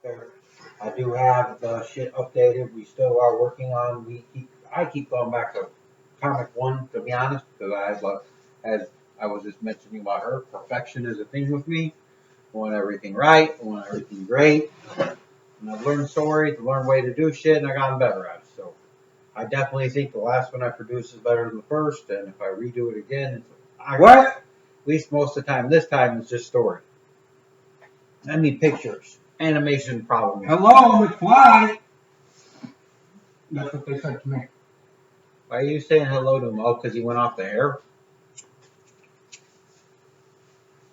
there. I do have the shit updated. We still are working on. I keep going back to comic one, to be honest, because as I was just mentioning about her, perfection is a thing with me. I want everything right. I want everything great. And I've learned stories, learned way to do shit, and I gotten better at it. So I definitely think the last one I produced is better than the first. And if I redo it again, at least most of the time, this time it's just story. I need pictures. Animation problem. Hello, McFly. That's what they said to me. Why are you saying hello to him? Oh, because he went off the air?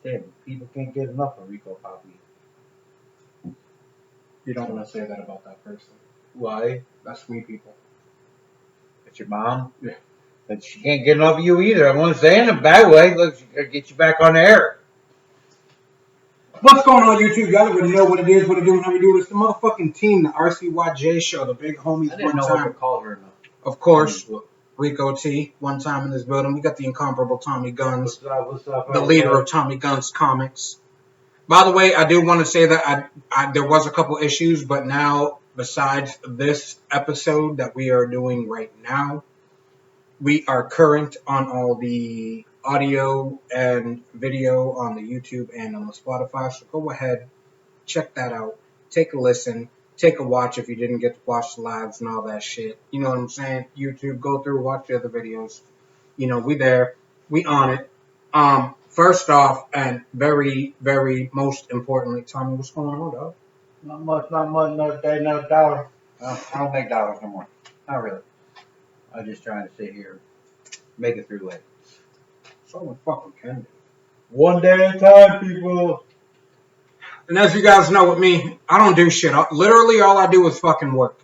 Damn, people can't get enough of Rico Poppy. You don't want to say that about that person. Why? That's sweet people. It's your mom? Yeah. But she can't get enough of you either. I won't say in a bad way. Look, she gotta get you back on the air. What's going on, YouTube? Y'all already know what it is, what it do, and how we do. It's the motherfucking team, the Rcyj show, the big homies. I didn't know what to call her enough. Of course, Rico T, one time in this building. We got the incomparable Tommy Guns, What's up, the leader of Tommy Guns Comics. By the way, I do want to say that there was a couple issues, but now, besides this episode that we are doing right now, we are current on all the audio and video on the YouTube and on the Spotify. So go ahead, check that out. Take a listen. Take a watch if you didn't get to watch the lives and all that shit. You know what I'm saying? YouTube, go through, watch the other videos. You know, we there. We on it. First off, and very, very most importantly, Tommy, what's going on, dog? Not much, no day, no dollar. I don't make dollars no more. Not really. I'm just trying to sit here, make it through life. So we fucking can do. One day at a time, people. And as you guys know with me, I don't do shit. Literally, all I do is fucking work.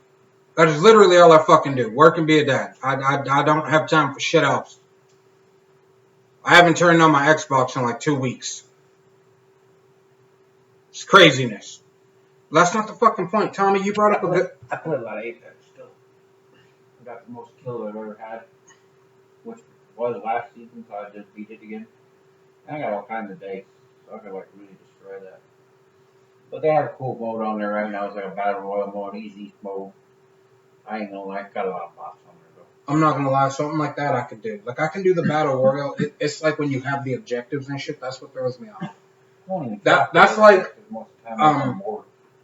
That is literally all I fucking do. Work and be a dad. I don't have time for shit else. I haven't turned on my Xbox in like 2 weeks. It's craziness. That's not the fucking point. Tommy, you brought up a good... I play a lot of Apex still. I got the most kills I've ever had, which was last season, so I just beat it again. And I got all kinds of days, so I could like really destroy that. But they have a cool mode on there right now. It's like a battle royal mode, easy mode. I ain't gonna lie, got a lot of bots on there though. I'm not gonna lie, something like that I could do. Like I can do the battle royal. It's like when you have the objectives and shit. That's what throws me off. That's like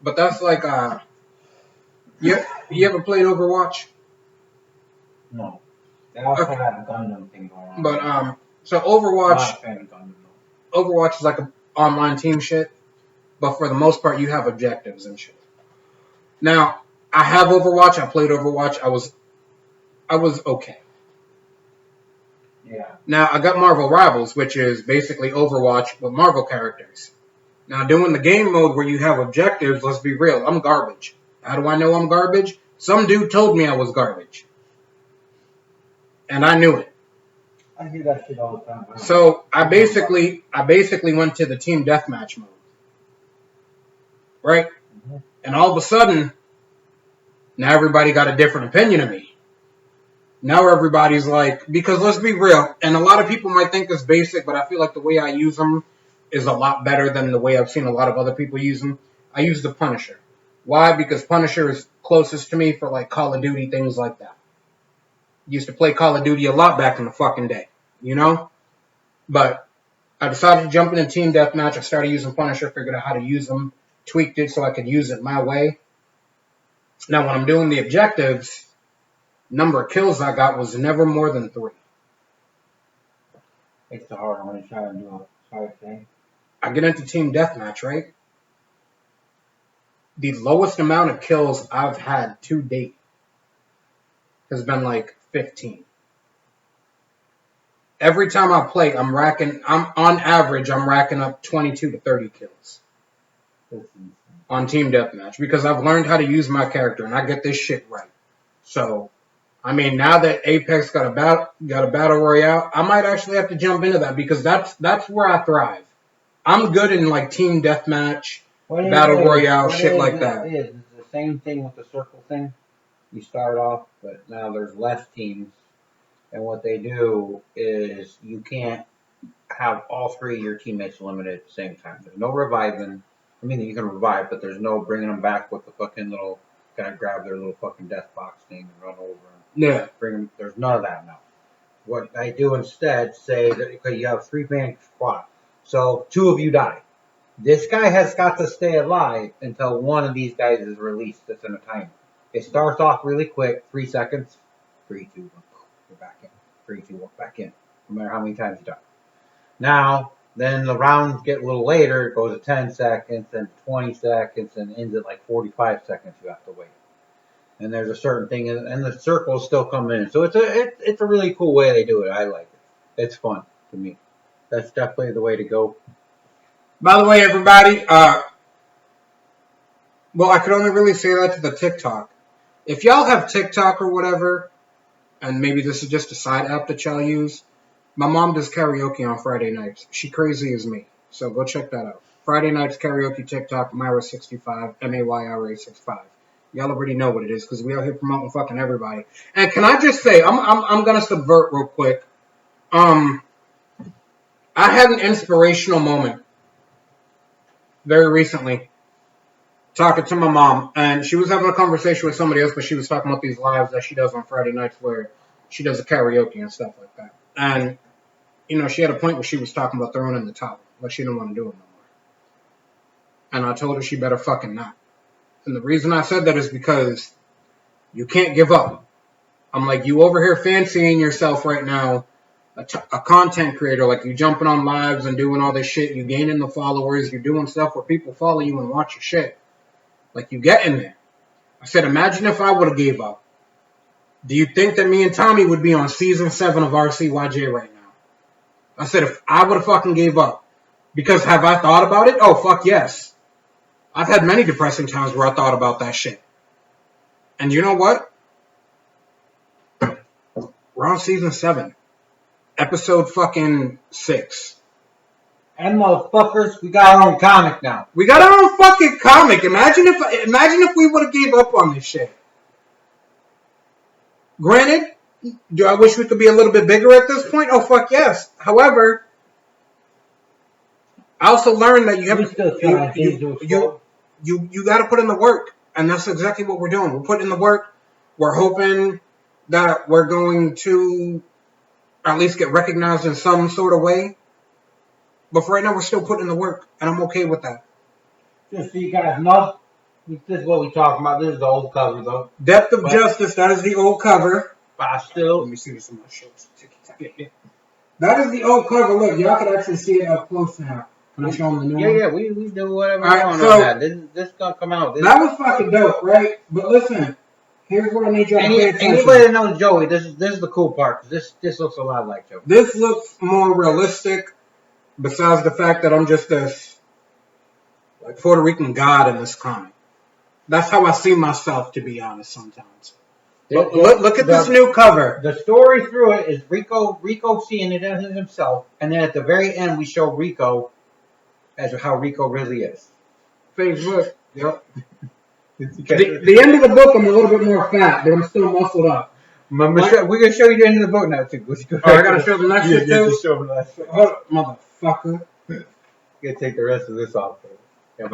but that's like you ever played Overwatch? No. They also have a Gundam thing going on. But so Overwatch. I'm not a fan of Gundam though. Overwatch is like an online team shit, but for the most part you have objectives and shit. Now I have Overwatch. I played Overwatch. I was okay. Yeah. Now I got Marvel Rivals, which is basically Overwatch with Marvel characters. Now, doing the game mode where you have objectives, let's be real, I'm garbage. How do I know I'm garbage? Some dude told me I was garbage. And I knew it. I hear that shit all the time. So, I basically went to the team deathmatch mode. Right? Mm-hmm. And all of a sudden, now everybody got a different opinion of me. Now everybody's like, because let's be real, and a lot of people might think it's basic, but I feel like the way I use them is a lot better than the way I've seen a lot of other people use them. I use the Punisher. Why? Because Punisher is closest to me for like Call of Duty, things like that. Used to play Call of Duty a lot back in the fucking day, you know? But I decided to jump into Team Deathmatch. I started using Punisher, figured out how to use them, tweaked it so I could use it my way. Now when I'm doing the objectives, number of kills I got was never more than 3. It's the hard one to try and do a hard thing. I get into Team Deathmatch, right? The lowest amount of kills I've had to date has been like 15. Every time I play, I'm on average racking up 22 to 30 kills on Team Deathmatch because I've learned how to use my character and I get this shit right. So, I mean, now that Apex got a battle royale, I might actually have to jump into that because that's where I thrive. I'm good in like Team Deathmatch, battle royale, shit like that. It's the same thing with the circle thing. You start off, but now there's less teams, and what they do is you can't have all 3 of your teammates eliminated at the same time. There's no reviving. I mean, you can revive, but there's no bringing them back with the fucking little, kind of grab their little fucking death box thing and run over and Yeah. bring them. There's none of that now. What I do instead, say that because you have 3-man squad, so 2 of you die. This guy has got to stay alive until one of these guys is released. That's in a timer. It starts off really quick, 3 seconds, 3, 2, 1, you're back in. 3, 2, 1, back in. No matter how many times you die. Now, then the rounds get a little later. It goes to 10 seconds, then 20 seconds, and ends at like 45 seconds. You have to wait. And there's a certain thing, and the circles still come in. So it's a really cool way they do it. I like it. It's fun to me. That's definitely the way to go. By the way, everybody, well, I could only really say that to the TikTok. If y'all have TikTok or whatever, and maybe this is just a side app that y'all use, my mom does karaoke on Friday nights. She crazy as me. So go check that out. Friday nights karaoke TikTok, Myra65, MAYRA65. Y'all already know what it is because we out here promoting fucking everybody. And can I just say, I'm gonna subvert real quick. I had an inspirational moment very recently talking to my mom, and she was having a conversation with somebody else, but she was talking about these lives that she does on Friday nights where she does a karaoke and stuff like that. And, you know, she had a point where she was talking about throwing in the towel, but she didn't want to do it no more. And I told her she better fucking not. And the reason I said that is because you can't give up. I'm like, you over here fancying yourself right now, a content creator, like you jumping on lives and doing all this shit, you gaining the followers, you're doing stuff where people follow you and watch your shit. Like, you get in there. I said, imagine if I would have gave up. Do you think that me and Tommy would be on season 7 of Rcyj right now? I said, if I would have fucking gave up. Because have I thought about it? Oh, fuck yes. I've had many depressing times where I thought about that shit. And you know what? We're on season 7. Episode fucking 6. And motherfuckers, we got our own comic now. We got our own fucking comic. Imagine if we would have gave up on this shit. Granted, do I wish we could be a little bit bigger at this point? Oh, fuck yes. However, I also learned that you have you got to put in the work, and that's exactly what we're doing. We're putting in the work. We're hoping that we're going to at least get recognized in some sort of way. But for right now, we're still putting in the work, and I'm okay with that. Just so you guys know, this is what we talking about. This is the old cover, though. Depth of Justice, that is the old cover. But I still... Let me see this in my shorts. That is the old cover. Look, y'all can actually see it up close now. Can I show them the new one? Yeah, we do whatever we want so on that. This is going to come out. That was fucking dope, right? But listen, here's what I need y'all to pay attention. Anybody that knows Joey, this is the cool part. This looks a lot like Joey. This looks more realistic, besides the fact that I'm just this like Puerto Rican god in this comic. That's how I see myself, to be honest, sometimes. Look at this new cover. The story through it is Rico seeing it as himself, and then at the very end we show Rico as how Rico really is. Facebook. Yep. The end of the book, I'm a little bit more fat, but I'm still muscled up. We're gonna show you the end of the book now too. I gotta show the next shit too. Show them that. Motherfucker. You gotta take the rest of this off. Yeah.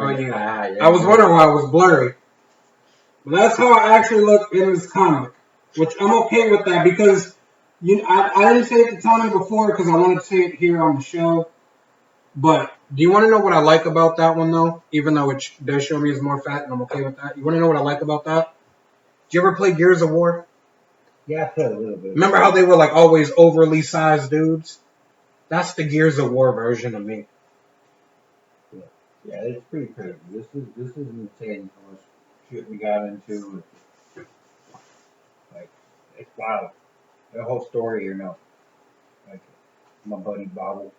I was wondering why it was blurry. But that's how I actually look in this comic, which I'm okay with that because I didn't say it to Tony before because I wanted to say it here on the show. But do you want to know what I like about that one, though? Even though it does show me as more fat, and I'm okay with that. You want to know what I like about that? Did you ever play Gears of War? Yeah, I played a little bit. Remember how they were like always overly sized dudes? That's the Gears of War version of me. Yeah, it's pretty crazy. This is insane how much shit we got into. Like, it's wild. The whole story, you know. Like, my buddy Bobble,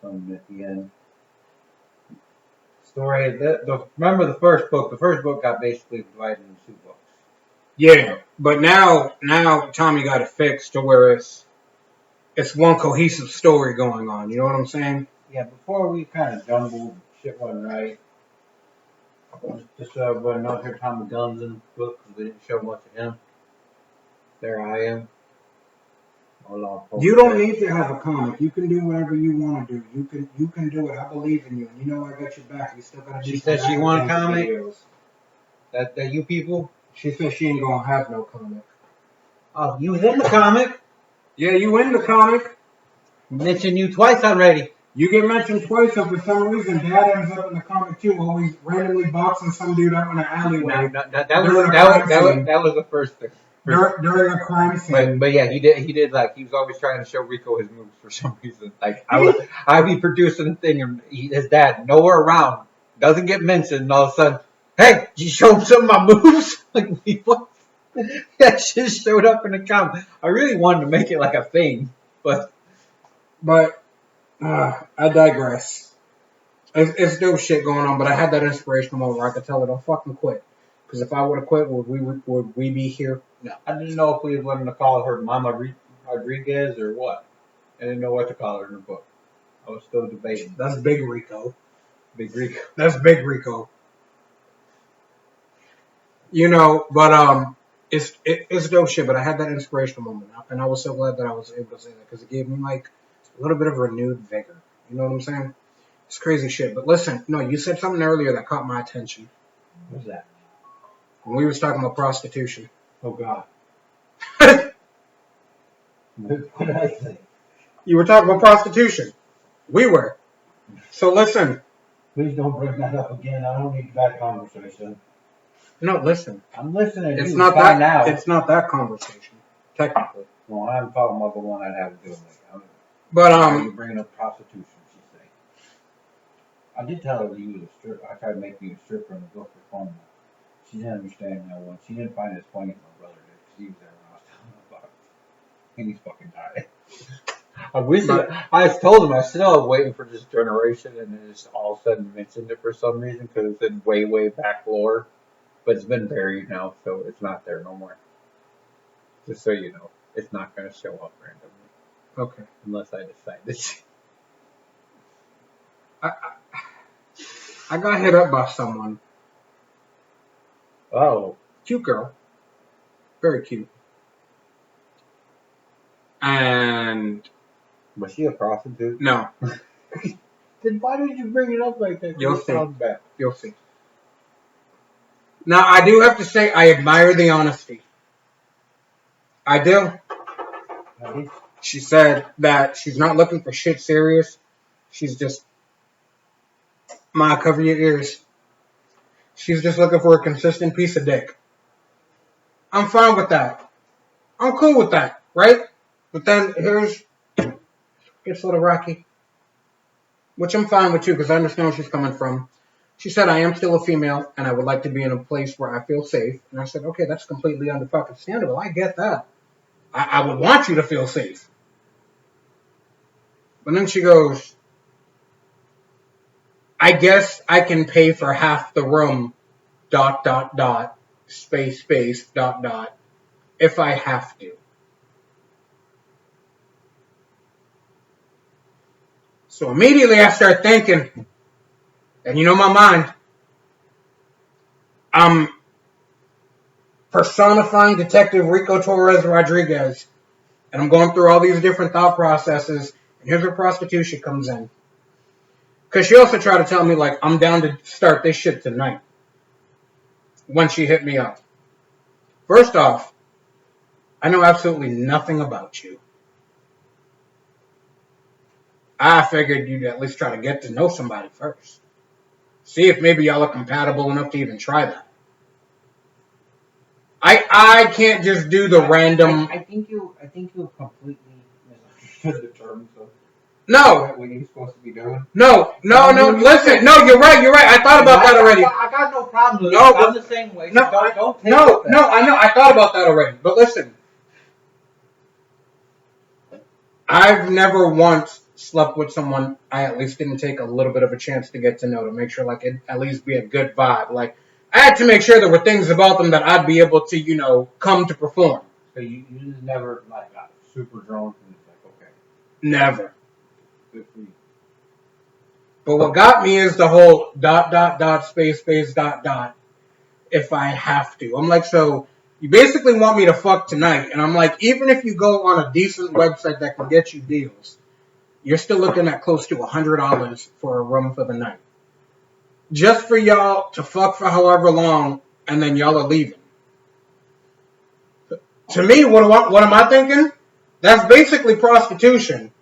something at the end. Story. Remember the first book? The first book got basically divided into 2 books. Yeah, but now Tommy got it fixed to where it's one cohesive story going on. You know what I'm saying? Yeah, before we kind of jumbled, shit wasn't right. Just everybody knows here Tommy Gunn's in the book because we didn't show much of him. There I am. Hold on. You don't need to have a comic. You can do whatever you want to do. You can do it. I believe in you. You know I got your back. You still gotta do She some said she want a academic comic? videos. That you people? She said she ain't gonna have no comic. Oh, you was in the comic. Yeah, you in the comic. Mentioned you twice already. You get mentioned twice, and for some reason, Dad ends up in the comic too, always randomly boxing some dude out in an alleyway That was the first thing. during a crime scene. But yeah, he did like he was always trying to show Rico his moves for some reason. Like I'd be producing a thing and his dad nowhere around, doesn't get mentioned, and all of a sudden, hey, you show him some of my moves? Like what? That shit showed up in the comment. I really wanted to make it like a thing, but I digress. It's still shit going on, but I had that inspirational moment where I could tell her don't fucking quit. Because if I would have quit, would we be here? No. I didn't know if we wanted to call her Mama Rodriguez or what. I didn't know what to call her in the book. I was still debating. That's Big Rico. Big Rico. That's Big Rico. You know, but it's dope shit. But I had that inspirational moment, and I was so glad that I was able to say that because it gave me like a little bit of renewed vigor. You know what I'm saying? It's crazy shit. But listen, no, you said something earlier that caught my attention. What's that? When we was talking about prostitution. Oh God. What did I say? You were talking about prostitution. We were. So listen. Please don't bring that up again. I don't need that conversation. No, listen. I'm listening. It's not that. Out. It's not that conversation, technically. Well, I'm talking about the one I'd have to do with. But you're bringing up prostitution. She said. I did tell her that you was a stripper. I tried to make you a stripper in the book for fun. She didn't understand that one. She didn't find it as funny as my brother did because he was there when I was telling him about it. And he's fucking died. I wish I told him I still was waiting for this generation, and then just all of a sudden mentioned it for some reason because it's in way, way back lore. But it's been buried now, so it's not there no more. Just so you know, it's not going to show up randomly. Okay. Unless I decide to. I got hit up by someone. Oh. Cute girl. Very cute. And... Was she a prostitute? No. Then why did you bring it up like that? You'll see. Bad. You'll see. Now, I do have to say, I admire the honesty. I do. She said that she's not looking for shit serious. She's just... Ma, cover your ears. She's just looking for a consistent piece of dick. I'm fine with that. I'm cool with that, right? But then here's... Gets a little rocky. Which I'm fine with too, because I understand where she's coming from. She said, I am still a female, and I would like to be in a place where I feel safe. And I said, okay, that's completely understandable. I get that. I would want you to feel safe. But then she goes, I guess I can pay for half the room, ... space, if I have to. So immediately I start thinking, and you know my mind, I'm personifying Detective Rico Torres Rodriguez, and I'm going through all these different thought processes, and here's where prostitution comes in. Because she also tried to tell me, like, I'm down to start this shit tonight, when she hit me up. First off, I know absolutely nothing about you. I figured you'd at least try to get to know somebody first. See if maybe y'all are compatible enough to even try that. I can't just do the random... I think you completely misunderstood the terms of No. what you're supposed to be doing. No. Listen. No, you're right. I thought about that already. I got no problem with it. No, I'm the same way. No, don't take no, it. I know. I thought about that already. But listen. I've never once slept with someone I at least didn't take a little bit of a chance to get to know, to make sure like it at least be a good vibe. Like, I had to make sure there were things about them that I'd be able to, come to perform. So you just never like got super drunk and it's like, okay. Never. Good for you. But what got me is the whole ... space, ... if I have to. I'm like, so You basically want me to fuck tonight. And I'm like, even if you go on a decent website that can get you deals, you're still looking at close to $100 for a room for the night. Just for y'all to fuck for however long, and then y'all are leaving. To me, what am I thinking? That's basically prostitution.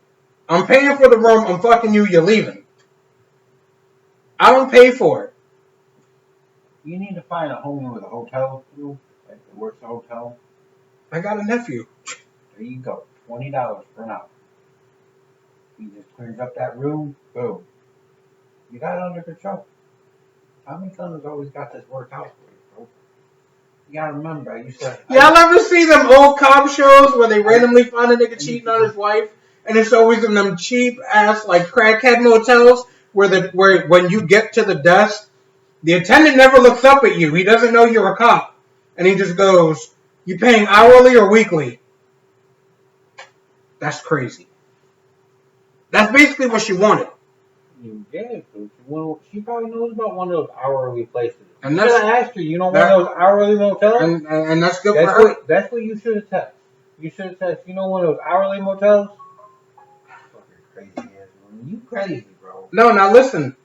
I'm paying for the room, I'm fucking you, you're leaving. I don't pay for it. You need to find a homie with a hotel too, like that works a hotel. I got a nephew. There you go, $20 for an hour. He just cleans up that room, boom. You got it under control. Tommy Gunn has always got this worked out for you, bro. You gotta remember, you said. Y'all ever see them old cop shows where they randomly find a nigga cheating on his wife, and it's always in them cheap ass like crackhead motels where when you get to the desk, the attendant never looks up at you. He doesn't know you're a cop, and he just goes, "You paying hourly or weekly?" That's crazy. That's basically what she wanted. Yeah, well, she probably knows about one of those hourly places. And I asked her, you know, one of those hourly motels? And that's good for her. That's what you should have texted. You should have texted, you know, one of those hourly motels? Fucking crazy ass woman. You crazy, bro. No, now listen.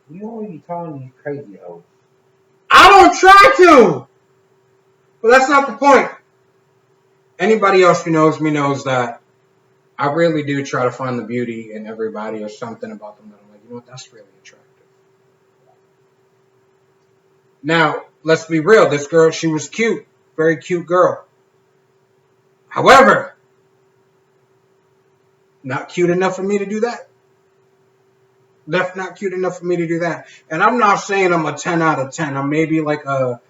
You always be telling these crazy hoes. I don't try to! But that's not the point. Anybody else who knows me knows that I really do try to find the beauty in everybody or something about them that I'm like, you know what, that's really attractive. Now, let's be real. This girl, she was cute. Very cute girl. However, not cute enough for me to do that. That's not cute enough for me to do that. And I'm not saying I'm a 10 out of 10. I'm maybe like a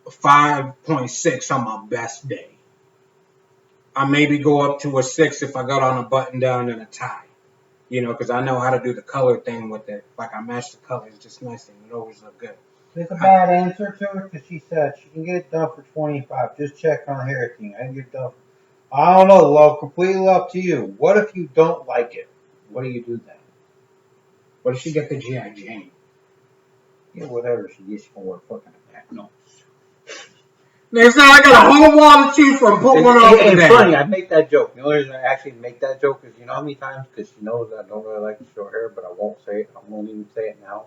5.6 on my best day. I maybe go up to a 6 if I got on a button down and a tie. You know, because I know how to do the color thing with it. Like I match the colors just nice and it always look good. It's a bad answer to it because she said she can get it done for 25. Just check on hair thing. I can get it done. I don't know. Well, completely up to you. What if you don't like it? What do you do then? What if she get the G.I. Jane? Yeah, whatever she gets, she can wear fucking that. No. Next time I got a whole wall to choose from. Put one on It's funny. I make that joke. The only reason I actually make that joke is, you know how many times? Because she knows I don't really like the short hair, but I won't say it. I won't even say it now.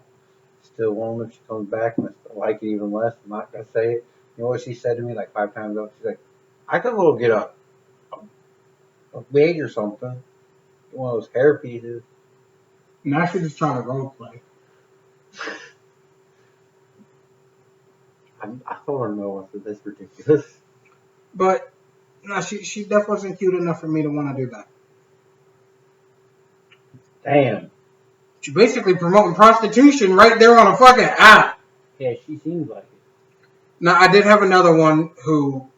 Still won't if she comes back and I still like it even less. I'm not going to say it. You know what she said to me like 5 times up? She's like, I could go get a wig or something. One of those hair pieces. Now she's just trying to role play. I told her no, I said, that's ridiculous. But, no, she definitely wasn't cute enough for me to want to do that. Damn. She's basically promoting prostitution right there on a fucking app. Yeah, she seems like it. Now, I did have another one who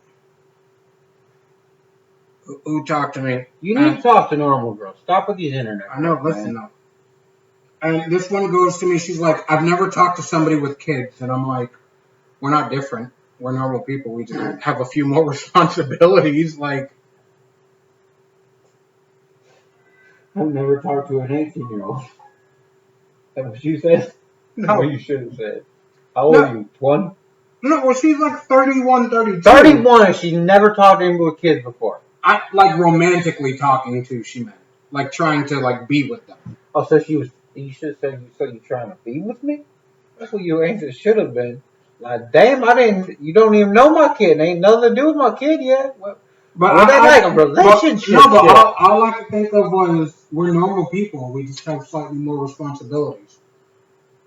talked to me. You need to talk to normal girls. Stop with these internet. I know, listen though. And this one goes to me, she's like, I've never talked to somebody with kids. And I'm like, we're not different. We're normal people. We just have a few more responsibilities. Like, I've never talked to an 18-year-old. Is that what you said? No. What you should have said. How old are you? 1? No, well, she's like 31, 32. 31, and she never talked to anybody with kids before. I like romantically talking to, she meant. Like trying to like be with them. Oh, so she was, you should have said, so you trying to be with me? That's what your answer should have been. Like, damn, you don't even know my kid. Ain't nothing to do with my kid yet. But like a relationship. But all I could think of was, we're normal people. We just have slightly more responsibilities.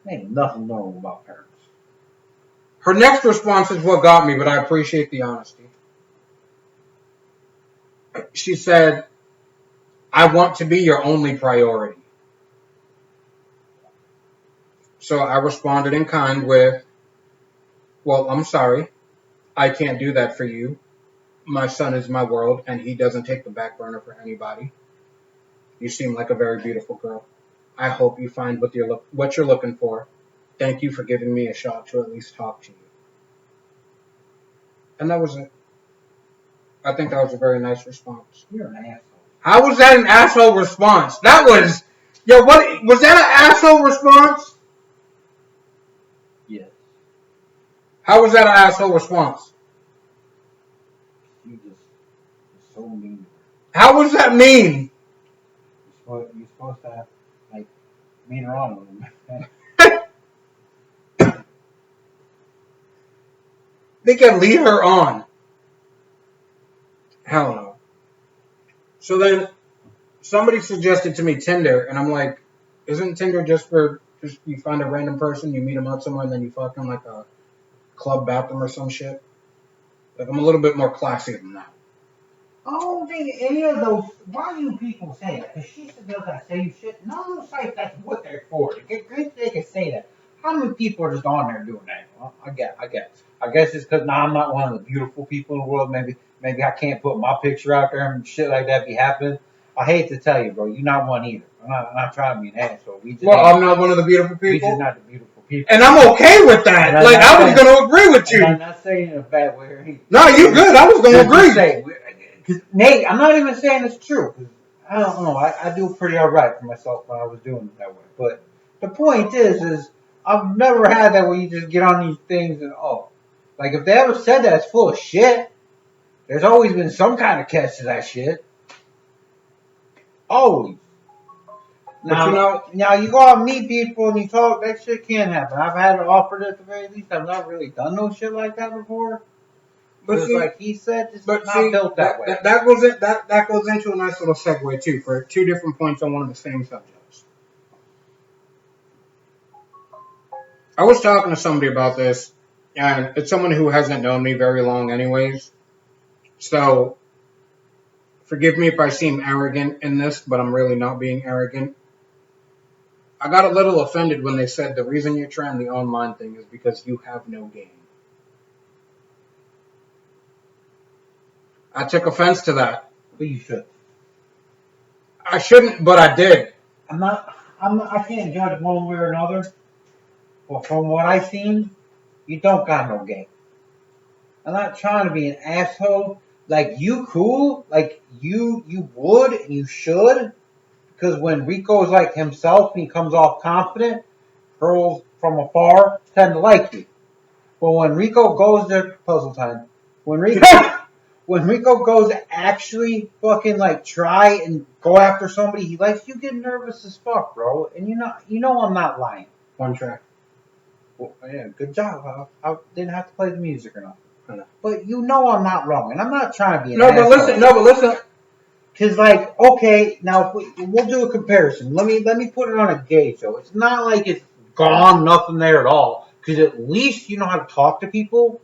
Ain't nothing normal about parents. Her next response is what got me, but I appreciate the honesty. She said, I want to be your only priority. So I responded in kind with, well, I'm sorry. I can't do that for you. My son is my world, and he doesn't take the back burner for anybody. You seem like a very beautiful girl. I hope you find what you're looking for. Thank you for giving me a shot to at least talk to you. And that was it. I think that was a very nice response. You're an asshole. How was that an asshole response? That was, what was that an asshole response? Yes. How was that an asshole response? so mean. How was that mean? You're supposed to, like, mean her on with They can lead her on. Hell no. So then somebody suggested to me Tinder, and I'm like, isn't Tinder just you find a random person, you meet them out somewhere, and then you fuck them like a club bathroom or some shit? Like, I'm a little bit more classy than that. I don't think any of those. Why do you people say that? Because she does that same shit. No sites, that's what they're for. They can say that. How many people are just on there doing that? Well, I guess it's because now I'm not one of the beautiful people in the world. Maybe I can't put my picture out there and shit like that be happening. I hate to tell you, bro, you're not one either. I'm not trying to be an asshole. I'm not one of the beautiful We people. just not the beautiful people. And I'm okay with that. Like, I was going to agree with you. I'm not saying it in a bad way. No, you good. I was going to agree. Because Nate, I'm not even saying it's true. I don't know. I do pretty all right for myself when I was doing it that way. But the point is I've never had that where you just get on these things and like if they ever said that, it's full of shit. There's always been some kind of catch to that shit. Always. Now you go out and meet people and you talk. That shit can happen. I've had it offered at the very least. I've not really done no shit like that before. But see, like he said, it's not built that way. That goes into a nice little segue too for two different points on one of the same subjects. I was talking to somebody about this, and it's someone who hasn't known me very long, anyways. So, forgive me if I seem arrogant in this, but I'm really not being arrogant. I got a little offended when they said the reason you're trying the online thing is because you have no game. I took offense to that. But you should. I shouldn't, but I did. I can't judge one way or another. But from what I've seen, you don't got no game. I'm not trying to be an asshole. Like, you cool. Like, you would and you should. Because when Rico's like himself and he comes off confident, girls from afar tend to like you. But when Rico goes there, puzzle time. When Rico goes to actually fucking like try and go after somebody he likes, you get nervous as fuck, bro. And you know I'm not lying. One track. Well, yeah, good job. I didn't have to play the music or nothing. But you know I'm not wrong, and I'm not trying to be an asshole. But listen. Because like, okay, now we'll do a comparison. Let me put it on a gauge though. It's not like it's gone, nothing there at all. Because at least you know how to talk to people.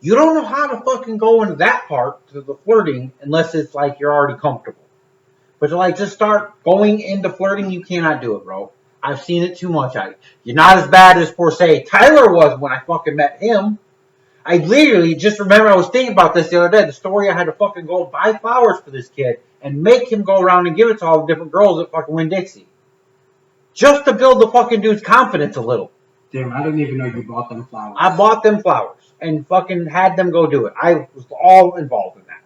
You don't know how to fucking go into that part to the flirting unless it's like you're already comfortable. But to like just start going into flirting, you cannot do it, bro. I've seen it too much. You're not as bad as, per se, Tyler was when I fucking met him. I literally just remember I was thinking about this the other day. The story I had to fucking go buy flowers for this kid and make him go around and give it to all the different girls at fucking Winn-Dixie. Just to build the fucking dude's confidence a little. Damn, I didn't even know you bought them flowers. I bought them flowers and fucking had them go do it. I was all involved in that.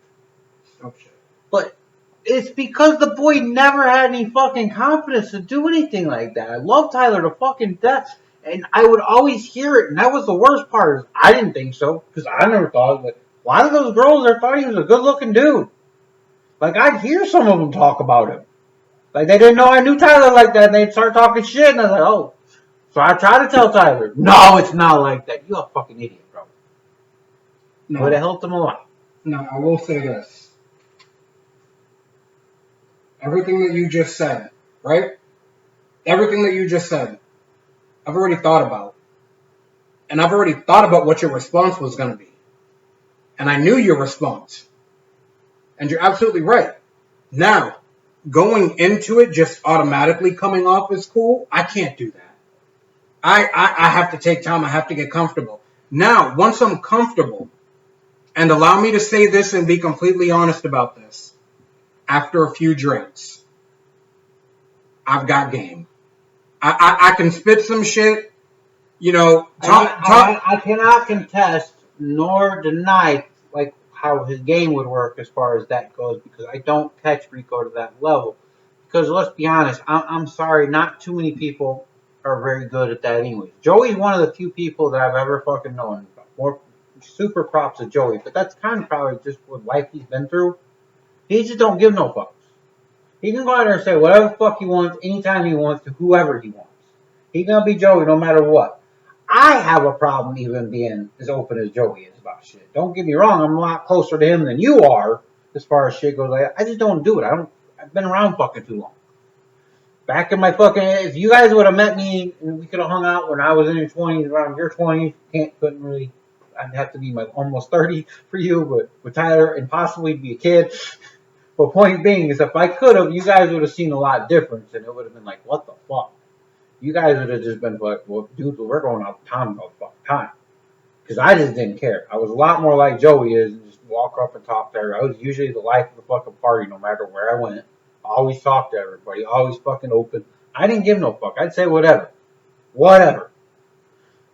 Oh, shit. But it's because the boy never had any fucking confidence to do anything like that. I love Tyler to fucking death. And I would always hear it. And that was the worst part. Is I didn't think so. Because I never thought of it. A lot of those girls there thought he was a good looking dude. Like I'd hear some of them talk about him. Like they didn't know I knew Tyler like that. And they'd start talking shit. And I was like, oh. So I tried to tell Tyler, no, it's not like that. You're a fucking idiot, bro. No. But it helped him a lot. No, I will say this. Everything that you just said, right? Everything that you just said, I've already thought about. And I've already thought about what your response was going to be. And I knew your response. And you're absolutely right. Now, going into it just automatically coming off as cool, I can't do that. I have to take time. I have to get comfortable. Now, once I'm comfortable, and allow me to say this and be completely honest about this, after a few drinks, I've got game. I can spit some shit, you know. I cannot contest nor deny like how his game would work as far as that goes because I don't catch Rico to that level. Because let's be honest, I'm sorry, not too many people are very good at that anyway. Joey's one of the few people that I've ever fucking known. More super props to Joey, but that's kind of probably just what life he's been through. He just don't give no fucks. He can go out there and say whatever the fuck he wants, anytime he wants, to whoever he wants. He's gonna be Joey no matter what. I have a problem even being as open as Joey is about shit. Don't get me wrong, I'm a lot closer to him than you are as far as shit goes. I just don't do it. I've been around fucking too long. Back in my fucking, if you guys would have met me and we could have hung out when I was in your 20s, around your 20s, couldn't really. I'd have to be my almost 30 for you, but with Tyler and possibly be a kid. But point being is, if I could have, you guys would have seen a lot difference, and it would have been like, what the fuck? You guys would have just been like, well, dude, we're going out of town all the fucking time. Because I just didn't care. I was a lot more like Joey is, and just walk up and talk to her. I was usually the life of the fucking party, no matter where I went. Always talk to everybody, always fucking open. I didn't give no fuck. I'd say whatever. Whatever.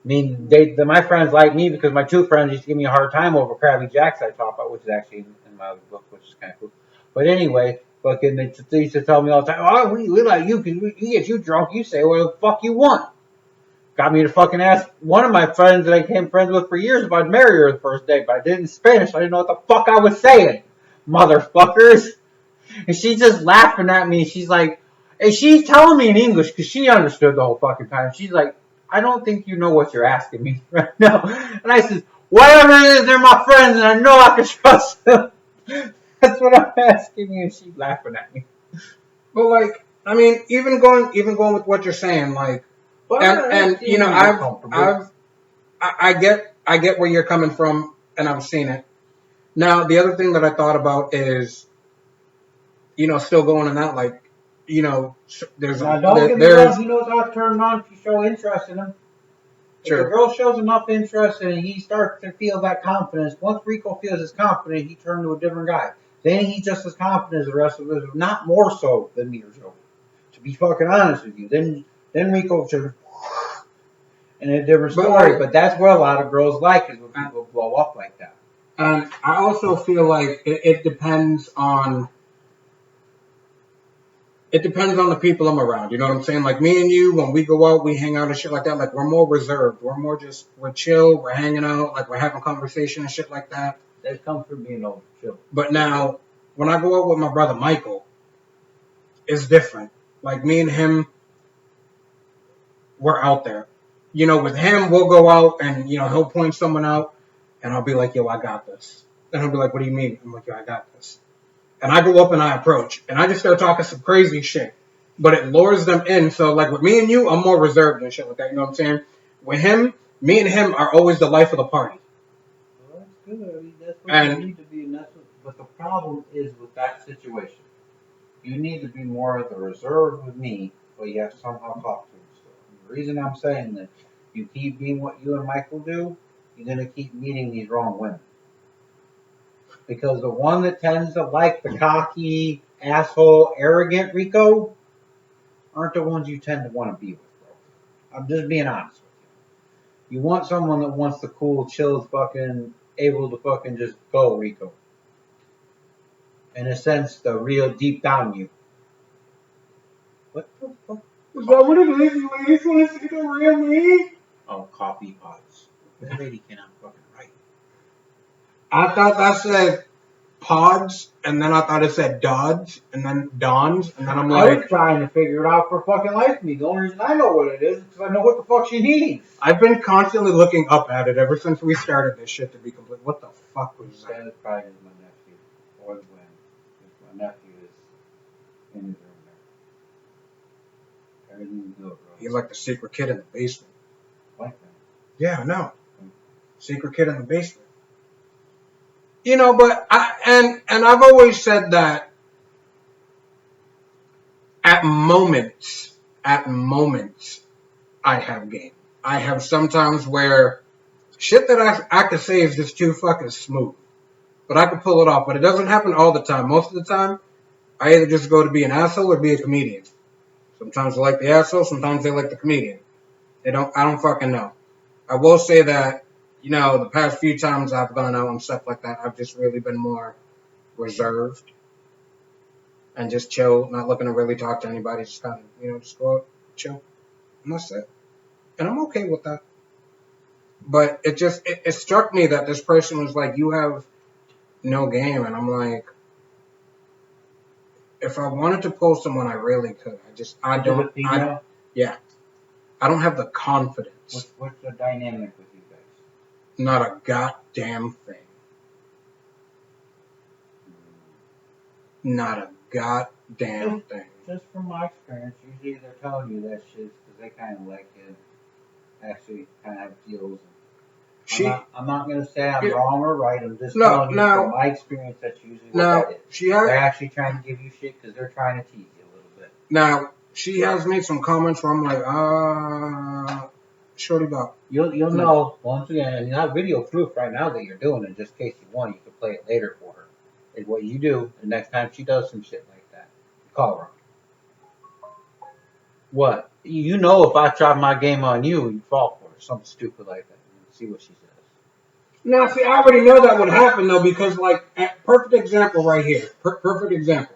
I mean, my friends like me because my two friends used to give me a hard time over Krabby Jacks I talk about, which is actually in my other book, which is kind of cool. But anyway, fucking they used to tell me all the time, oh, we like you because we get you drunk. You say whatever the fuck you want. Got me to fucking ask one of my friends that I became friends with for years if I'd marry her the first day, but I did it in Spanish. I didn't know what the fuck I was saying, motherfuckers. And she's just laughing at me. She's like, and she's telling me in English because she understood the whole fucking time. She's like, I don't think you know what you're asking me right now. And I said, whatever it is, they're my friends and I know I can trust them. That's what I'm asking you. And she's laughing at me. But like, I mean, even going with what you're saying, like, and you know, I get where you're coming from, and I've seen it. Now, the other thing that I thought about is, you know, still going in that, like, you know, there's now, don't get me wrong. He knows how to turn on if you show interest in him. Sure. If the girl shows enough interest and he starts to feel that confidence, once Rico feels his confidence, he turns to a different guy. Then he's just as confident as the rest of us, not more so than me or Joe. To be fucking honest with you, then Rico should, and a different story. But that's what a lot of girls like, is when people blow up like that. And I also feel like it depends on. It depends on the people I'm around. You know what I'm saying? Like me and you, when we go out, we hang out and shit like that. Like we're more reserved. We're more just, we're chill. We're hanging out. Like we're having conversation and shit like that. That comes from being over chill. But now, when I go out with my brother Michael, it's different. Like me and him, we're out there. You know, with him, we'll go out and, you know, he'll point someone out and I'll be like, yo, I got this. And he'll be like, what do you mean? I'm like, yo, I got this. And I go up and I approach. And I just start talking some crazy shit. But it lures them in. So, like, with me and you, I'm more reserved and shit like that. You know what I'm saying? With him, me and him are always the life of the party. Well, that's good. I mean, that's what you need to be. And that's what, but the problem is with that situation. You need to be more of the reserve with me, but you have to somehow talk to him still. And the reason I'm saying that, you keep being what you and Michael do, you're going to keep meeting these wrong women. Because the one that tends to like the cocky, asshole, arrogant Rico aren't the ones you tend to want to be with, bro. I'm just being honest with you. You want someone that wants the cool, chill, fucking, able to fucking just go, Rico. In a sense, the real deep down you. What the fuck? Is that what it is? You ladies want to see the real me? Oh, coffee pods. That lady cannot fucking write. I thought that said pods, and then I thought it said Dodge, and then Dons, and then I'm like... I was trying to figure it out for fucking life of me. The only reason I know what it is because I know what the fuck she needs. I've been constantly looking up at it ever since we started this shit, to be complete. What the fuck was that? Stand probably is my nephew. Or when my nephew is in his room there. Everything's good, bro. He's like the secret kid in the basement. Like that. Yeah, I know. Secret kid in the basement. You know, but I've always said that at moments, I have game. I have sometimes where shit that I could say is just too fucking smooth. But I could pull it off. But it doesn't happen all the time. Most of the time, I either just go to be an asshole or be a comedian. Sometimes I like the asshole, sometimes they like the comedian. I don't fucking know. I will say that, you know, the past few times I've gone out and stuff like that, I've just really been more reserved and just chill, not looking to really talk to anybody, just kind of, you know, just go out, chill, and that's it. And I'm okay with that. But it struck me that this person was like, you have no game, and I'm like, If I wanted to post someone, I really could. I Is it don't. a female? I don't have the confidence. What's the dynamic with you guys? Not a goddamn thing. Not a goddamn thing. Just from my experience, usually they're telling you that shit because they kind of like you. Actually, kind of have feels. I'm not going to say I'm wrong or right. I'm just telling you from my experience, that's usually what that is. They're actually trying to give you shit because they're trying to tease you a little bit. Now, she has made some comments where I'm like, shorty about. You'll know, once again, and you have video proof right now that you're doing it, just in case you want, you can play it later for her. Is what you do the next time she does some shit like that. You call her. What? You know if I drop my game on you, you fall for it. Something stupid like that. See what she says. Now, see, I already know that would happen, though, because, like, perfect example right here. Perfect example.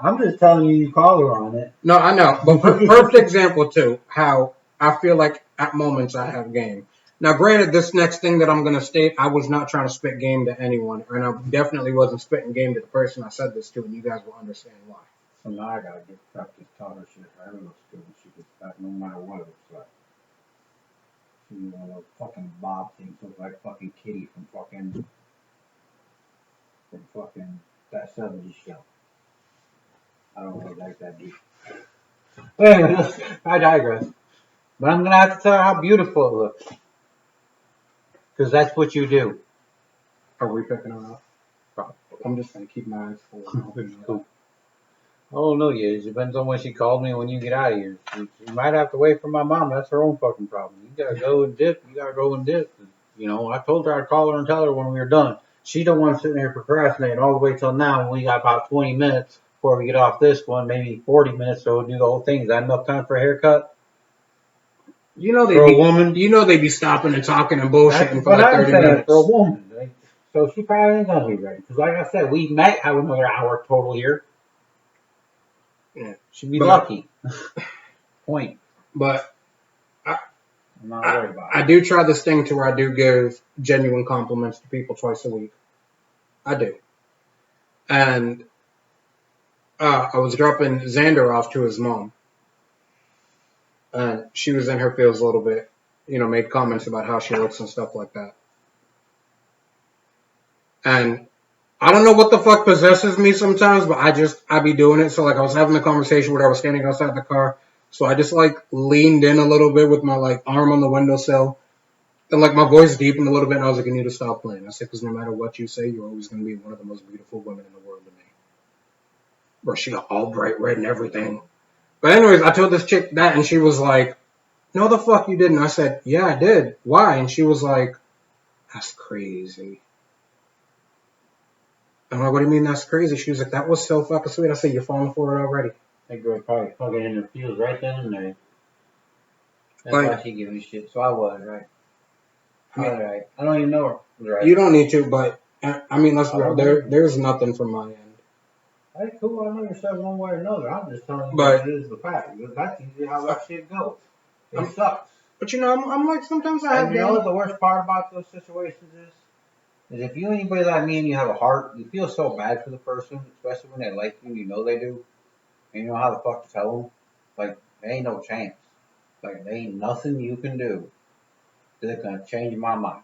I'm just telling you call her on it. No, I know. But perfect example, too, how I feel like at moments I have game. Now, granted, this next thing that I'm going to state, I was not trying to spit game to anyone, and I definitely wasn't spitting game to the person I said this to, and you guys will understand why. So now I got to get practice taught her shit. I don't know, students, she gets back no matter what it looks like. She one of those fucking bob things look like fucking Kitty from fucking that 70s show. I don't really like that deep. But anyway, I digress. But I'm gonna have to tell her how beautiful it looks. Because that's what you do. Are we picking her up? Probably. I'm just going to keep my eyes full. Cool. I don't know yet. It depends on when she called me when you get out of here. You might have to wait for my mom. That's her own fucking problem. You gotta go and dip. You gotta go and dip. You know, I told her I'd call her and tell her when we were done. She don't want to sit there procrastinating all the way till now when we got about 20 minutes before we get off this one, maybe 40 minutes, so we'll do the whole thing. Is that enough time for a haircut? You know for a woman? You know they be stopping and talking and bullshitting for like 30 minutes. minutes. For a woman. Right? So she probably ain't gonna be ready. Because like I said, we might have another hour total here. Yeah. She'd be lucky. Point. But I'm not worried about it. I do try this thing to where I do give genuine compliments to people twice a week. I do. And I was dropping Xander off to his mom. And she was in her feels a little bit, you know, made comments about how she looks and stuff like that. And I don't know what the fuck possesses me sometimes, but I be doing it. So like I was having a conversation where I was standing outside the car. So I just like leaned in a little bit with my like arm on the windowsill. And like my voice deepened a little bit and I was like, you need to stop playing. I said, because no matter what you say, you're always going to be one of the most beautiful women in the world to me. Bro, she got all bright red and everything. But anyways, I told this chick that and she was like, no the fuck you didn't. I said, yeah, I did. Why? And she was like, that's crazy. I'm like, what do you mean that's crazy? She was like, that was so fucking sweet. I said, you're falling for it already. That girl probably fucking in her feels right then and there. That's why she give me shit. So I was, right? Alright. I don't even know her. Right. You don't need to, but I mean, let's be real. There's nothing from my end. Hey, cool. I know yourself one way or another. I'm just telling you what it is the fact. That's usually how that shit goes. It sucks. But you know, I'm like, sometimes I have. And you know what the worst part about those situations is? Is if you anybody like me and you have a heart, you feel so bad for the person, especially when they like you and you know they do. And you know how the fuck to tell them? Like, there ain't no chance. Like, there ain't nothing you can do that's gonna change my mind.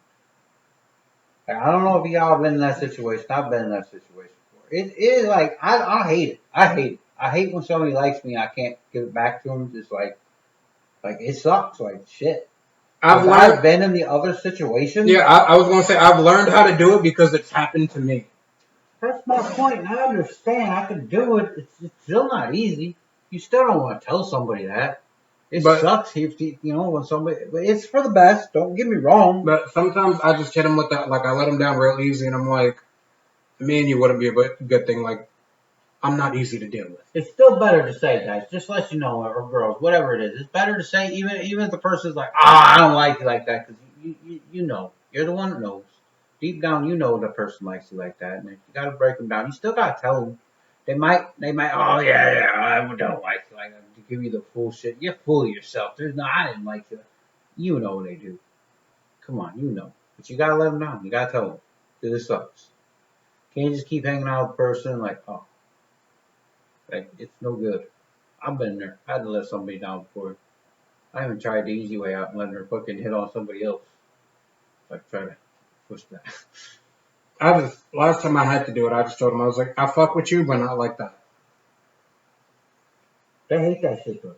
Like, I don't know if y'all been in that situation. I've been in that situation before. It is like, I hate it. I hate it. I hate when somebody likes me and I can't give it back to them. Just like it sucks. Like, shit. I've been in the other situation. Yeah, I was gonna say I've learned how to do it because it's happened to me. That's my point. And I understand. I can do it. It's still not easy. You still don't want to tell somebody that. It sucks if you know when somebody. But it's for the best. Don't get me wrong. But sometimes I just hit them with that. Like I let them down real easy, and I'm like, me and you wouldn't be a good thing. Like I'm not easy to deal with. It's still better to say, guys. Just let you know, or girls, whatever it is. It's better to say, even if the person's like, I don't like you like that, because you know, you're the one that knows. Deep down, you know the person likes you like that, and if you got to break them down, you still got to tell them. They might, oh yeah, I don't like you like that. To give you the full shit, you're full of yourself. I didn't like you. You know they do. Come on, you know. But you gotta let them know. You gotta tell them. Because it sucks. Can't just keep hanging out with the person like, oh. Like, it's no good. I've been there. I had to let somebody down before. I even tried the easy way out and letting her fucking hit on somebody else. Like, try to push that. Last time I had to do it, I just told him, I was like, I fuck with you, but not like that. They hate that shit though.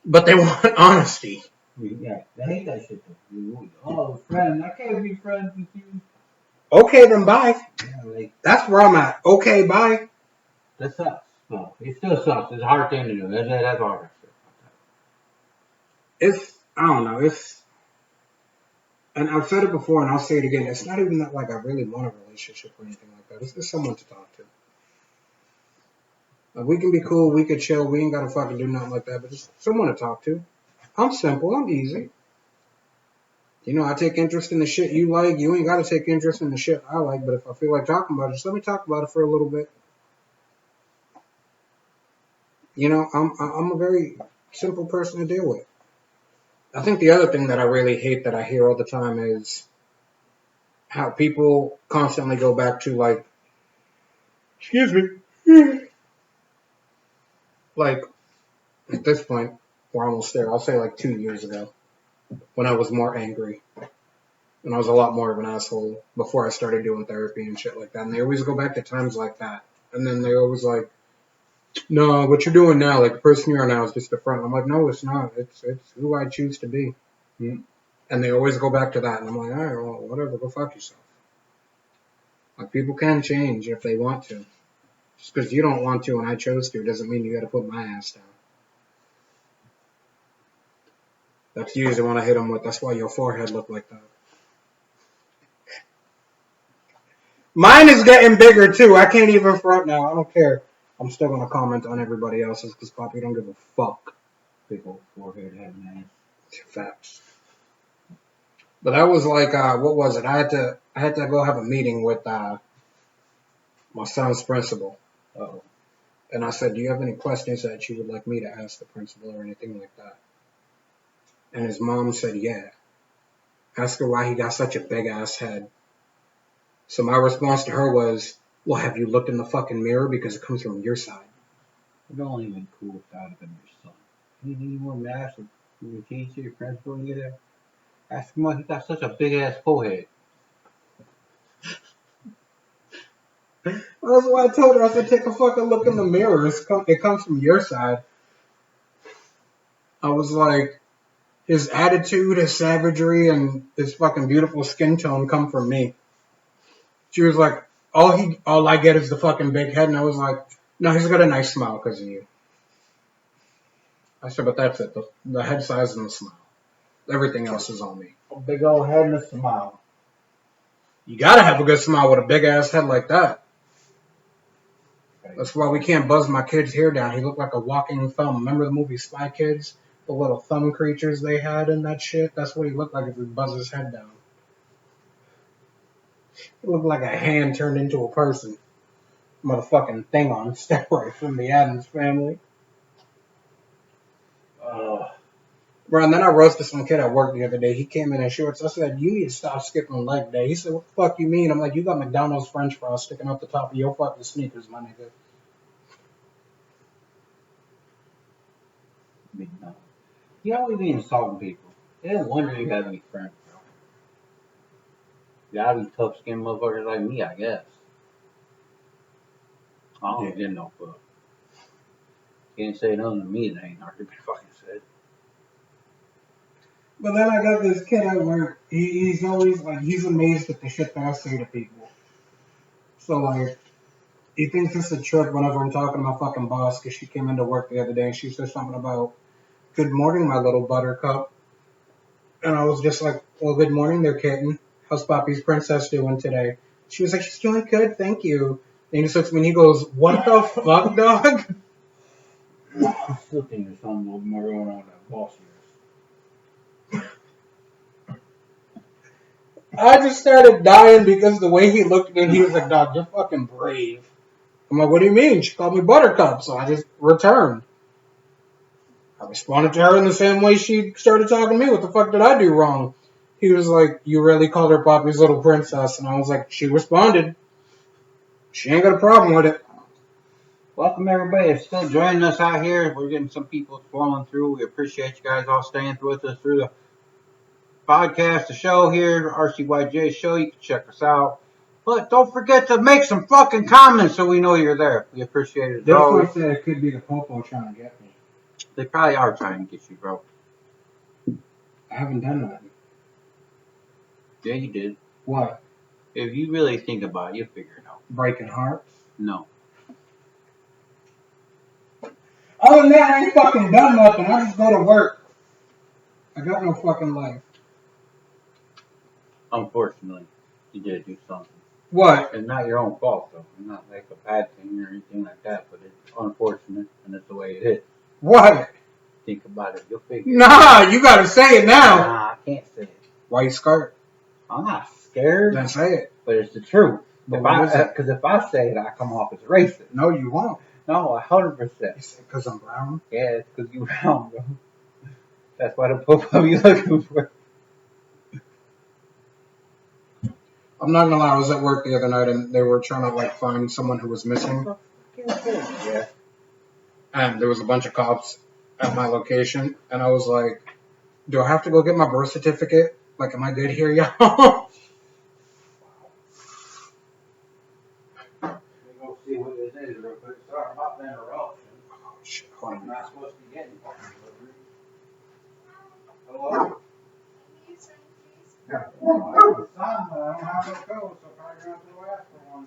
But they want honesty. Yeah, they hate that shit though. Oh, friend, I can't be friends with you. Okay, then bye. Yeah, like, That's where I'm at. Okay, bye. that sucks. No, it still sucks. It's a hard thing to do. That's all I got to say. I don't know, and I've said it before and I'll say it again, it's not even that like I really want a relationship or anything like that. It's just someone to talk to. Like, we can be cool, we can chill, we ain't gotta fucking do nothing like that, but just someone to talk to. I'm simple, I'm easy. You know, I take interest in the shit you like. You ain't gotta take interest in the shit I like, but if I feel like talking about it, just let me talk about it for a little bit. You know, I'm a very simple person to deal with. I think the other thing that I really hate that I hear all the time is how people constantly go back to like, excuse me, like at this point, we're almost there. I'll say like 2 years ago when I was more angry. And I was a lot more of an asshole before I started doing therapy and shit like that. And they always go back to times like that. And then they always like, no, what you're doing now, like the person you are now is just a front. I'm like, no, it's not. It's who I choose to be. Mm. And they always go back to that. And I'm like, all right, well, whatever, go fuck yourself. Like, people can change if they want to. Just because you don't want to and I chose to doesn't mean you got to put my ass down. That's usually when I hit them with, that's why your forehead looked like that. Mine is getting bigger too. I can't even front now. I don't care. I'm still going to comment on everybody else's because Poppy don't give a fuck. Big old forehead having ass. Facts. But that was like, what was it? I had to go have a meeting with my son's principal. Uh-oh. And I said, do you have any questions that you would like me to ask the principal or anything like that? And his mom said, yeah. Ask her why he got such a big ass head. So my response to her was, well, have you looked in the fucking mirror? Because it comes from your side. It don't even cool if that had been your son. You need more mass from your teacher, your principal, and get there. Ask him why he got such a big ass forehead. That's why I told her, I said, take a fucking look in the mirror. It comes from your side. I was like, his attitude, his savagery, and his fucking beautiful skin tone come from me. She was like, all I get is the fucking big head. And I was like, no, he's got a nice smile because of you. I said, but that's it. The head size and the smile. Everything else is on me. A big old head and a smile. You gotta have a good smile with a big ass head like that. That's why we can't buzz my kid's hair down. He looked like a walking thumb. Remember the movie Spy Kids? The little thumb creatures they had in that shit? That's what he looked like if we buzz his head down. He looked like a hand turned into a person. Motherfucking thing on steroids from the Addams Family. Bro, and then I roasted some kid at work the other day. He came in shorts. I said, you need to stop skipping leg day. He said, what the fuck you mean? I'm like, you got McDonald's French fries sticking out the top of your fucking sneakers, my nigga. I mean, no. You always be insulting people. They don't wonder you gotta be friends, bro. You gotta be tough skinned motherfuckers like me, I guess. I don't get no fuck. Can't say nothing to me that ain't not to be fucking said. But then I got this kid at work. He's always like, he's amazed at the shit that I say to people. So, like, he thinks it's a trip whenever I'm talking to my fucking boss because she came into work the other day and she said something about, good morning, my little buttercup. And I was just like, well, good morning there, kitten. How's Poppy's princess doing today? She was like, she's doing good, thank you. And he just looks at me and he goes, what the fuck, dog? I still think there's something a little more going on with that boss of I just started dying because the way he looked at me, he was like, dog, you're fucking brave. I'm like, what do you mean? She called me Buttercup, so I just returned. I responded to her in the same way she started talking to me. What the fuck did I do wrong? He was like, you really called her Poppy's little princess. And I was like, she responded. She ain't got a problem with it. welcome everybody that's still joining us out here. We're getting some people flowing through. We appreciate you guys all staying with us through the podcast, the show here, Rcyj show. You can check us out. But don't forget to make some fucking comments so we know you're there. We appreciate it. This one said it could be the Popo trying to get me. They probably are trying to get you, bro. I haven't done nothing. Yeah, you did. What? If you really think about it, you'll figure it out. Breaking hearts? No. Other than that, I ain't fucking done nothing. I just go to work. I got no fucking life. Unfortunately, you did do something. What? It's not your own fault, though. It's not like a bad thing or anything like that, but it's unfortunate, and it's the way it is. What? Think about it. You'll figure it Nah, you gotta say it now. Nah, I can't say it. Why you scared? I'm not scared. Then say it. But it's the truth. But Because if I say it, I come off as racist. No, you won't. No, 100%. You say because I'm brown? Yeah, it's because you're brown, bro. That's why the Popo be looking for. I'm not gonna lie, I was at work the other night and they were trying to like find someone who was missing. Yeah. And there was a bunch of cops at my location and I was like, do I have to go get my birth certificate? Like, am I good here, y'all? Let me go see what this is real quick. Sorry about the interruption. Oh shit, hold I'm on. not supposed to be getting fucking delivery. Hello? Yeah. I have a son, but I don't have no code, so probably gonna have to ask for one.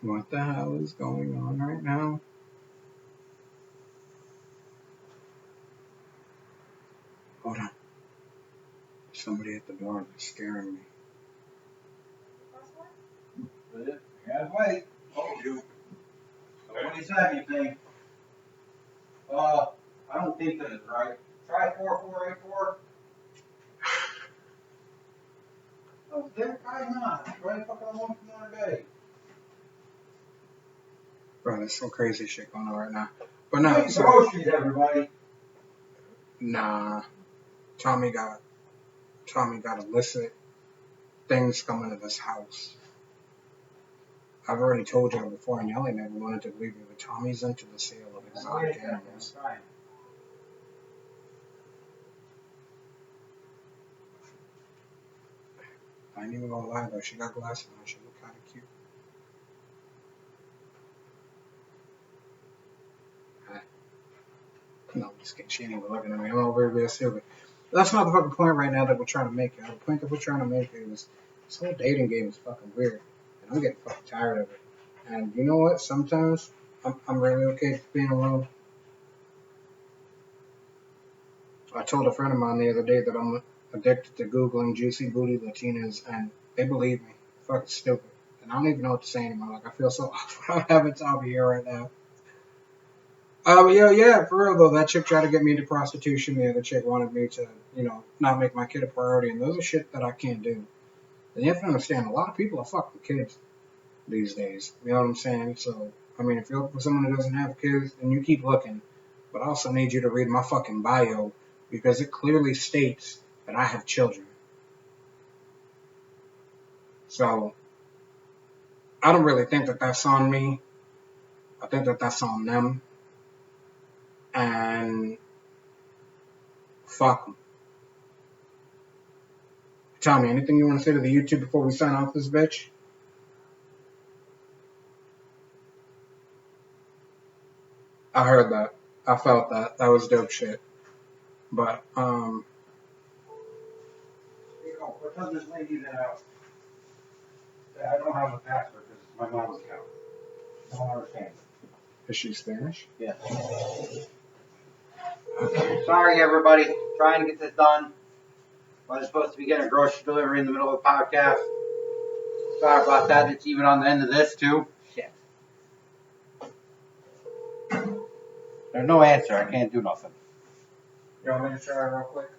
What the hell is going on right now? Hold on. Somebody at the door is scaring me. You guys wait. Told you. Nobody said anything. I don't think that is right. Try 4484. Oh, they're probably not. Try fucking one more day. Bro, there's some crazy shit going on right now. But no, Take groceries, everybody. Nah. Tommy got illicit things coming to this house. I've already told y'all before, and y'all ain't never wanted to believe me, but Tommy's into the sale of exotic animals. I ain't even gonna lie though, she got glasses on, she look kinda cute. No, I'm just kidding, she ain't even looking at me. I'm over here being stupid. That's not the fucking point right now that we're trying to make. The point that we're trying to make is this whole dating game is fucking weird. And I'm getting fucking tired of it. And you know what? Sometimes I'm really okay with being alone. I told a friend of mine the other day that I'm addicted to Googling juicy booty Latinas, and they believe me. Fucking stupid. And I don't even know what to say anymore. Like, I feel so awful having Tommy here right now. Yeah, for real though, that chick tried to get me into prostitution. The other chick wanted me to, not make my kid a priority, and those are shit that I can't do. And you have to understand, a lot of people are fucking kids these days. You know what I'm saying? So, I mean, if you're looking for someone who doesn't have kids, then you keep looking. But I also need you to read my fucking bio, because it clearly states that I have children. So, I don't really think that that's on me. I think that that's on them. And fuck them. Tommy, anything you want to say to the YouTube before we sign off this bitch? I heard that. I felt that. That was dope shit. But, You know, what does this lady that I don't have a password because it's my mom's account. I don't understand. is she Spanish? Yeah. Sorry, everybody. Trying to get this done. I was supposed to be getting a grocery delivery in the middle of the podcast. Sorry about that. It's even on the end of this, too. Shit. There's no answer. I can't do nothing. You want me to try real quick?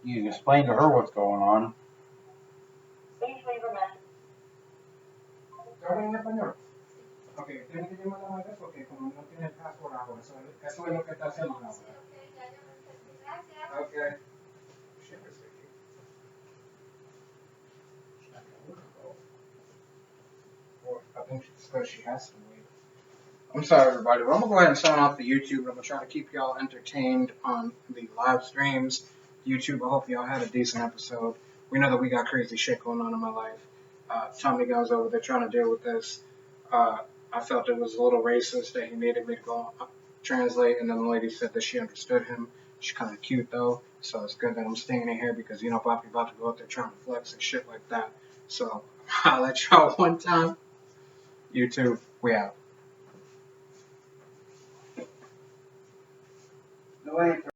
You can explain to her what's going on. Ok, tienes que llamarla a eso porque como no tiene el password ahora, eso es lo que está haciendo ahora. Ok. Shit, it's sticky. think it's because she has to wait. I'm sorry, everybody, but I'm gonna go ahead and sign off the YouTube. I'm gonna try to keep y'all entertained on the live streams. YouTube, I hope y'all had a decent episode. We know that we got crazy shit going on in my life. Tommy Gunn's over there trying to deal with this. I felt it was a little racist that he needed me to go translate, and then the lady said that she understood him. She's kind of cute though, so it's good that I'm staying in here because you know Bobby about to go out there trying to flex and shit like that. So I'll let y'all one time. YouTube, we out. No answer.